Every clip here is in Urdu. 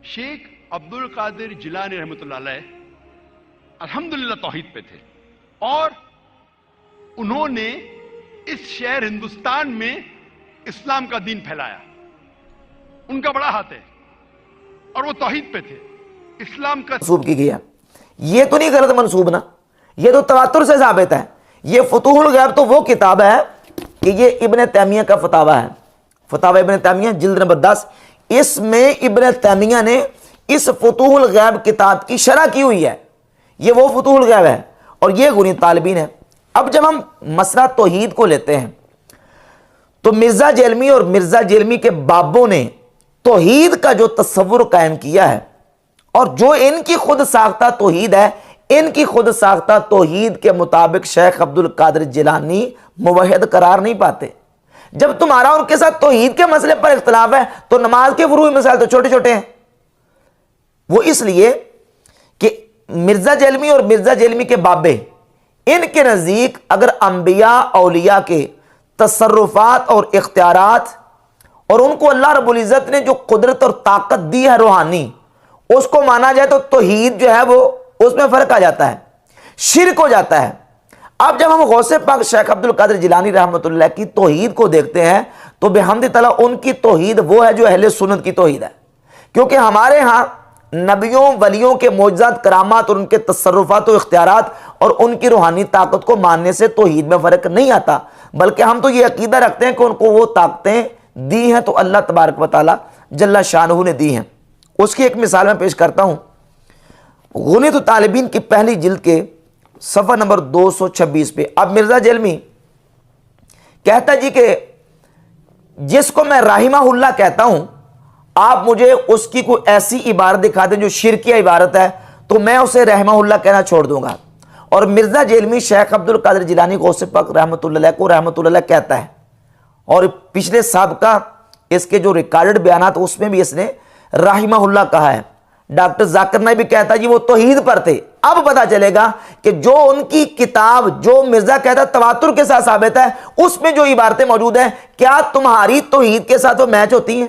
شیخ عبد القادر جیلانی رحمۃ اللہ علیہ الحمدللہ توحید پہ تھے اور انہوں نے اس شہر ہندوستان میں اسلام کا دین پھیلایا. ان کا بڑا ہاتھ ہے اور وہ توحید پہ تھے. اسلام کا منسوب کی گیا. یہ تو نہیں غلط منسوب نا, یہ تو تواتر سے ثابت ہے. یہ فتوح الغیب تو وہ کتاب ہے کہ یہ ابن تیمیہ کا فتاوی ہے, فتاوی ابن تیمیہ جلد نمبر 10. اس میں ابن تیمیہ نے اس فتوح الغیب کتاب کی شرح کی ہوئی ہے. یہ وہ فتوح الغیب ہے اور یہ غنی طالبین ہے. اب جب ہم مسئلہ توحید کو لیتے ہیں تو مرزا جیلمی اور مرزا جیلمی کے بابوں نے توحید کا جو تصور قائم کیا ہے اور جو ان کی خود ساختہ توحید ہے, ان کی خود ساختہ توحید کے مطابق شیخ عبد القادر جیلانی موحد قرار نہیں پاتے. جب تمہارا ان کے ساتھ توحید کے مسئلے پر اختلاف ہے تو نماز کے فروعی مسائل تو چھوٹے چھوٹے ہیں. وہ اس لیے کہ مرزا جیلمی اور مرزا جیلمی کے بابے, ان کے نزدیک اگر انبیاء اولیاء کے تصرفات اور اختیارات اور ان کو اللہ رب العزت نے جو قدرت اور طاقت دی ہے روحانی, اس کو مانا جائے تو توحید جو ہے وہ اس میں فرق آ جاتا ہے, شرک ہو جاتا ہے. اب جب ہم غوث پاک شیخ عبد القادر جیلانی رحمۃ اللہ کی توحید کو دیکھتے ہیں تو بحمد تعالیٰ ان کی توحید وہ ہے جو اہل سنت کی توحید ہے. کیونکہ ہمارے ہاں نبیوں ولیوں کے معجزات کرامات اور ان کے تصرفات و اختیارات اور ان کی روحانی طاقت کو ماننے سے توحید میں فرق نہیں آتا, بلکہ ہم تو یہ عقیدہ رکھتے ہیں کہ ان کو وہ طاقتیں دی ہیں تو اللہ تبارک و تعالیٰ جل شانہ نے دی ہیں. اس کی ایک مثال میں پیش کرتا ہوں. غنیۃ الطالبین کی پہلی جلد کے صفحہ نمبر 226 پہ اب مرزا جیلمی کہتا جی کہ جس کو میں رحمہ اللہ کہتا ہوں, آپ مجھے اس کی کوئی ایسی عبارت دکھا دیں جو شرکیہ عبارت ہے تو میں اسے رحمہ اللہ کہنا چھوڑ دوں گا. اور مرزا جیلمی شیخ عبد القادر جیلانی غوث پاک رحمۃ اللہ کو رحمۃ اللہ کہتا ہے. اور پچھلے سابقہ اس کے جو ریکارڈڈ بیانات اس میں بھی اس نے رحمہ اللہ کہا ہے. ڈاکٹر ذاکر نائک بھی کہتا جی وہ توحید پر تھے. اب پتا چلے گا کہ جو ان کی کتاب جو مرزا کہتا تواتر کے ساتھ ثابت ہے اس میں جو عبارتیں موجود ہیں کیا تمہاری توحید کے ساتھ وہ میچ ہوتی ہیں؟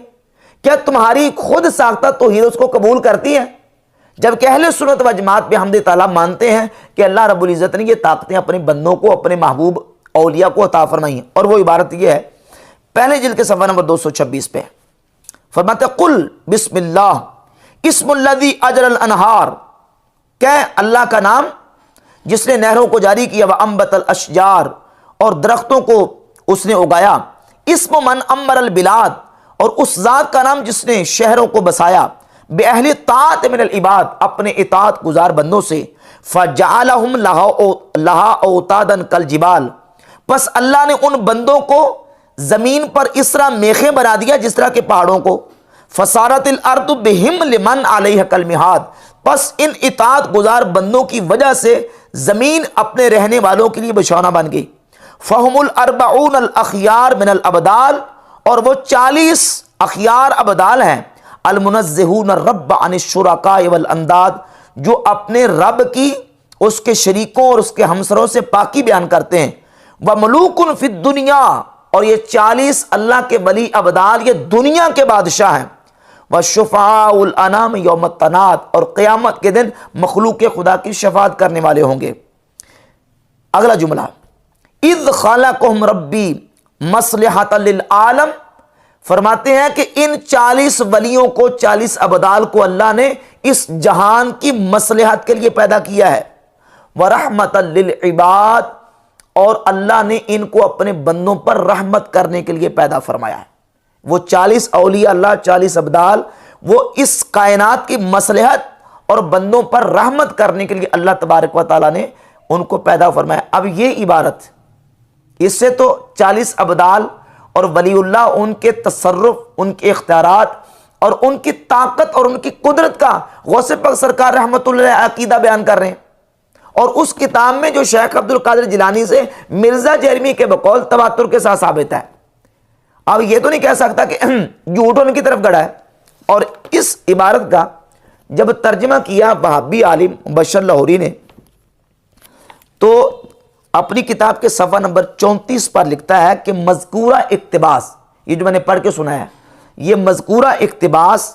کیا تمہاری خود ساختہ توحید اس کو قبول کرتی ہے؟ جبکہ اہل سنت و جماعت بحمد تعالیٰ مانتے ہیں کہ اللہ رب العزت نے یہ طاقتیں اپنے بندوں کو, اپنے محبوب اولیاء کو عطا فرمائی ہیں. اور وہ عبارت یہ ہے پہلے جلد کے صفحہ نمبر 226 پہ فرماتے قل بسم اللہ اسم الذی اجر الانہار, کہ اللہ کا نام جس نے نہروں کو جاری کیا, وانبت الاشجار اور درختوں کو اس نے اگایا, اسم من امر البلاد اور اس ذات کا نام جس نے شہروں کو بسایا, باہل طاعت من العباد اپنے اطاعت گزار بندوں سے, فجعلہم لہا اوتادا کالجبال پس اللہ نے ان بندوں کو زمین پر اس طرح میخیں بنا دیا جس طرح کے پہاڑوں کو, فصارت الارض بہم لمن علیہ کالمہاد پس ان اطاعت گزار بندوں کی وجہ سے زمین اپنے رہنے والوں کے لیے بچھونا بن گئی, فہم الاربعون الاخیار من الابدال اور وہ 40 اخیار ابدال ہیں, المنزہون الرب عن الشرکاء والانداد جو اپنے رب کی, اس کے شریکوں اور اس کے ہمسروں سے پاکی بیان کرتے ہیں, وملوک فی الدنیا اور یہ 40 اللہ کے ولی ابدال یہ دنیا کے بادشاہ ہیں, وشفعاء الانام یوم التناد اور قیامت کے دن مخلوق خدا کی شفاعت کرنے والے ہوں گے. اگلا جملہ اذ خلقہم ربی مصلحۃ للعالم فرماتے ہیں کہ ان 40 ولیوں کو 40 ابدال کو اللہ نے اس جہان کی مصلحت کے لیے پیدا کیا ہے, ورحمۃ للعباد اور اللہ نے ان کو اپنے بندوں پر رحمت کرنے کے لیے پیدا فرمایا ہے. وہ 40 اولیاء اللہ 40 ابدال وہ اس کائنات کی مصلحت اور بندوں پر رحمت کرنے کے لیے اللہ تبارک و تعالیٰ نے ان کو پیدا فرمایا. اب یہ عبارت اس سے تو 40 ابدال اور ولی اللہ ان کے تصرف, ان کے اختیارات اور ان کی طاقت اور ان کی قدرت کا غوث پاک سرکار رحمت اللہ عقیدہ بیان کر رہے ہیں. اور اس کتاب میں جو شیخ عبد القادر جیلانی سے مرزا جیلمی کے بقول تواتر کے ساتھ ثابت ہے. اب یہ تو نہیں کہہ سکتا کہ جھوٹ ان کی طرف گڑا ہے. اور اس عبارت کا جب ترجمہ کیا وہابی عالم بشر لاہوری نے تو اپنی کتاب کے صفحہ نمبر 34 پر لکھتا ہے کہ مذکورہ اقتباس, یہ جو میں نے پڑھ کے سنا ہے, یہ مذکورہ اقتباس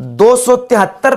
273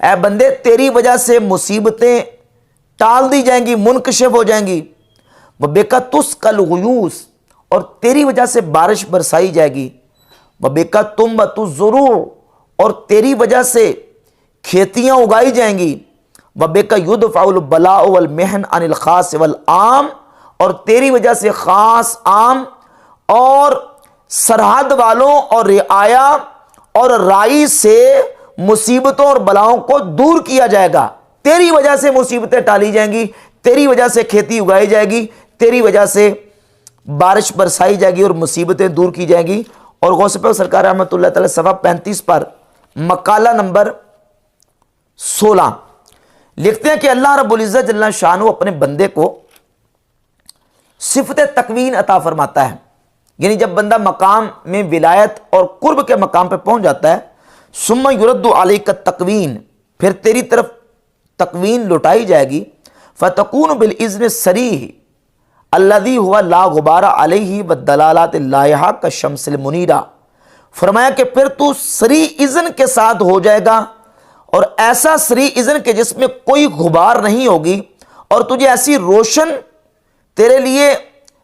اے بندے تیری وجہ سے مصیبتیں ٹال دی جائیں گی، منکشف ہو جائیں گی. وَبِكَ تُسْقَى الْغُيُوثُ، اور تیری وجہ سے بارش برسائی جائے گی. وَبِكَ تُنبَتُ الزُّرُوعُ، اور تیری وجہ سے کھیتیاں اگائی جائیں گی. وَبِكَ يُدْفَعُ الْبَلَاءُ وَالْمِحَنُ عَنِ الْخَاصِ وَالْعَامِ، اور تیری وجہ سے خاص، عام اور سرحد والوں اور رعایا اور رائی سے مصیبتوں اور بلاؤں کو دور کیا جائے گا. تیری وجہ سے مصیبتیں ٹالی جائیں گی، تیری وجہ سے کھیتی اگائی جائے گی، تیری وجہ سے بارش برسائی جائے گی اور مصیبتیں دور کی جائیں گی. اور غوث پاک سرکار رحمۃ اللہ تعالی صفحہ 35 پر مقالہ نمبر 16 لکھتے ہیں کہ اللہ رب العزت جل شانہ اپنے بندے کو صفت تکوین عطا فرماتا ہے. یعنی جب بندہ مقام میں ولایت اور قرب کے مقام پہ پہنچ جاتا ہے، ثم یرد علیک التکوین، پھر تیری طرف تکوین لوٹائی جائے گی. فتکون بالاذن الصریح الذی ہوا لا غبار علیہ والدلالات اللائحہ کالشمس المنیرہ. فرمایا کہ پھر تو صریح اذن کے ساتھ ہو جائے گا، اور ایسا صریح اذن کہ جس میں کوئی غبار نہیں ہوگی، اور تجھے ایسی روشن تیرے لیے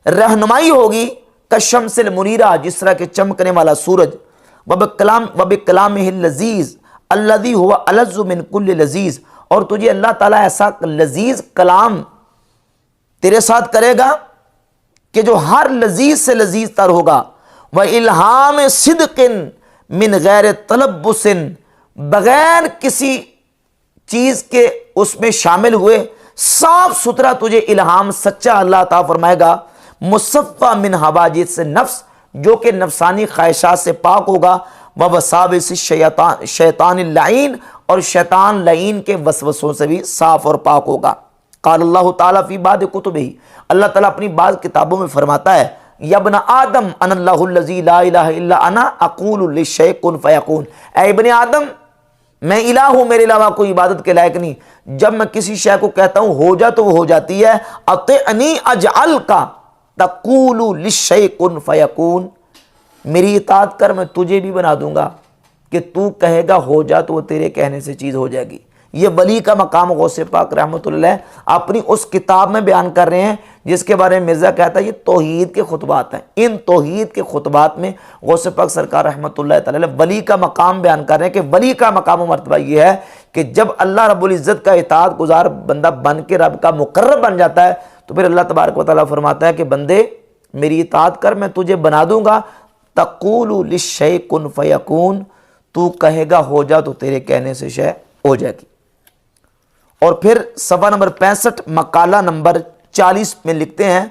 رہنمائی ہوگی کالشمس المنیرہ، جس طرح کہ چمکنے والا سورج. وبکلامہ اللذیذ الذی ہوا الذ من کل لذیذ، اور تجھے اللہ تعالیٰ ایسا لذیذ کلام تیرے ساتھ کرے گا کہ جو ہر لذیذ سے لذیذ تر ہوگا. وَإِلْهَامِ صِدْقٍ مِّن غیر تلبس، بغیر کسی چیز کے اس میں شامل ہوئے صاف ستھرا تجھے الہام سچا اللہ عطا فرمائے گا. مصفى من حواجز نفس، جو کہ نفسانی خواہشات سے پاک ہوگا. ووساوس شیطان اللعین، اور شیطان لعین کے وسوسوں سے بھی صاف اور پاک ہوگا. قال اللہ تعالیٰ فی بعض کتبہ، اللہ تعالیٰ اپنی بعض کتابوں میں فرماتا ہے، یا ابن آدم انا اللہ الذی لا الہ الا انا اقول للشیء کن فیکون. اے ابن آدم، میں الہ ہوں، میرے علاوہ کوئی عبادت کے لائق نہیں. جب میں کسی شے کو کہتا ہوں ہو جا تو وہ ہو جاتی ہے. اطعنی اجعلک تقول للشیء کن فیکون، میری اطاعت کر، میں تجھے بھی بنا دوں گا کہ تو کہے گا ہو جا تو وہ تیرے کہنے سے چیز ہو جائے گی. یہ ولی کا مقام غوث پاک رحمۃ اللہ اپنی اس کتاب میں بیان کر رہے ہیں جس کے بارے میں مرزا کہتا ہے یہ توحید کے خطبات ہیں. ان توحید کے خطبات میں غوث پاک سرکار رحمۃ اللہ تعالی ولی کا مقام بیان کر رہے ہیں کہ ولی کا مقام و مرتبہ یہ ہے کہ جب اللہ رب العزت کا اطاعت گزار بندہ بن کے رب کا مقرب بن جاتا ہے تو پھر اللہ تبارک و تعالیٰ فرماتا ہے کہ بندے میری اطاعت کر، میں تجھے بنا دوں گا. تقول للشیء کن فیکون، تو کہے گا ہو جا تو تیرے کہنے سے شے ہو جائے گی. اور پھر صفحہ نمبر 65 مقالہ نمبر 40 میں لکھتے ہیں،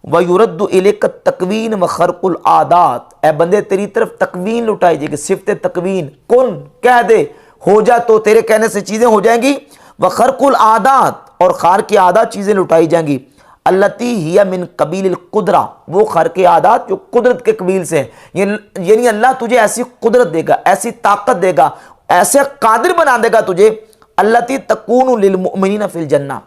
وَيُرَدُّ إِلَيْكَ التَّكْوِينُ وَخَرْقُ الْعَادَاتِ، اے بندے تیری طرف تکوین لٹائی جائے گی، صفت تکوین، کن کہہ دے ہو جا تو تیرے کہنے سے چیزیں ہو جائیں گی. وَخَرْقُ الْعَادَاتِ، اور خارق عادات چیزیں لٹائی جائیں گی. الَّتِي هِيَ مِن قَبِيلِ الْقُدْرَةِ، وہ خارق عادات جو قدرت کے قبیل سے ہیں. یعنی اللہ تجھے ایسی قدرت دے گا، ایسی طاقت دے گا، ایسے قادر بنا دے گا تجھے. الَّتِي تَكُونُ لِلْمُؤْمِنِينَ فِي الْجَنَّةِ،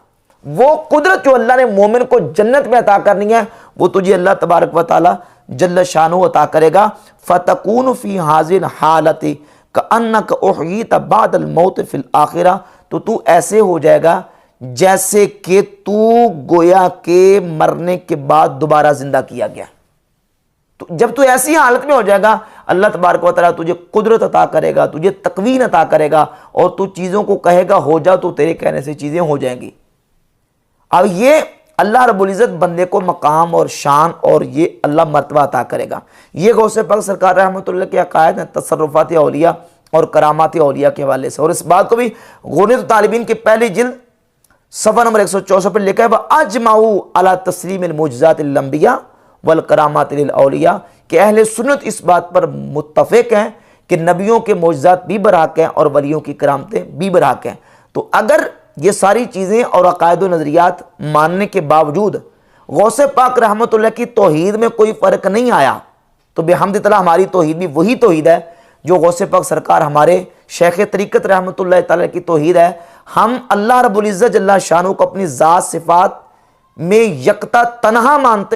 وہ قدرت جو اللہ نے مومن کو جنت میں عطا کرنی ہے وہ تجھے اللہ تبارک و تعالی جل شانہ عطا کرے گا. فَتَكُونُ فِي هَذِهِ الْحَالَةِ كَأَنَّكَ أُحْيِيتَ بَعْدَ الْمَوْتِ فِي الْآخِرَةِ، تو ایسے ہو جائے گا جیسے کہ تو گویا کہ مرنے کے بعد دوبارہ زندہ کیا گیا. تو جب تو ایسی حالت میں ہو جائے گا اللہ تبارک و تعالیٰ تجھے قدرت عطا کرے گا، تجھے تکوین عطا کرے گا، اور تو چیزوں کو کہے گا ہو جا تو تیرے کہنے سے چیزیں ہو جائیں گی. اب یہ اللہ رب العزت بندے کو مقام اور شان اور یہ اللہ مرتبہ عطا کرے گا. یہ غوث پاک سرکار رحمۃ اللہ کے عقائد ہیں تصرفات اولیاء اور کرامات اولیاء کے حوالے سے. اور اس بات کو بھی غنیۃ طالبین کی پہلی جلد صفحہ نمبر 164 پر لکھا ہے، وَأَجْمَعُوا عَلَى تَسْلِيمِ الْمُعْجِزَاتِ لِلْأَنْبِيَاءِ وَالْكَرَامَاتِ لِلْأَوْلِيَاءِ، کہ اہل سنت اس بات پر متفق ہیں کہ نبیوں کے معجزات بھی برحق ہیں اور ولیوں کی کرامتیں بھی برحق ہیں. تو اگر یہ ساری چیزیں اور عقائد و نظریات ماننے کے باوجود غوث پاک رحمۃ اللہ کی توحید میں کوئی فرق نہیں آیا تو بحمد تعالیٰ ہماری توحید بھی وہی توحید ہے جو غوث پاک سرکار ہمارے شیخ طریقت رحمۃ اللہ تعالیٰ کی توحید ہے. ہم اللہ رب العزت جل شانہ کو اپنی ذات صفات میں یکتا تنہا مانتے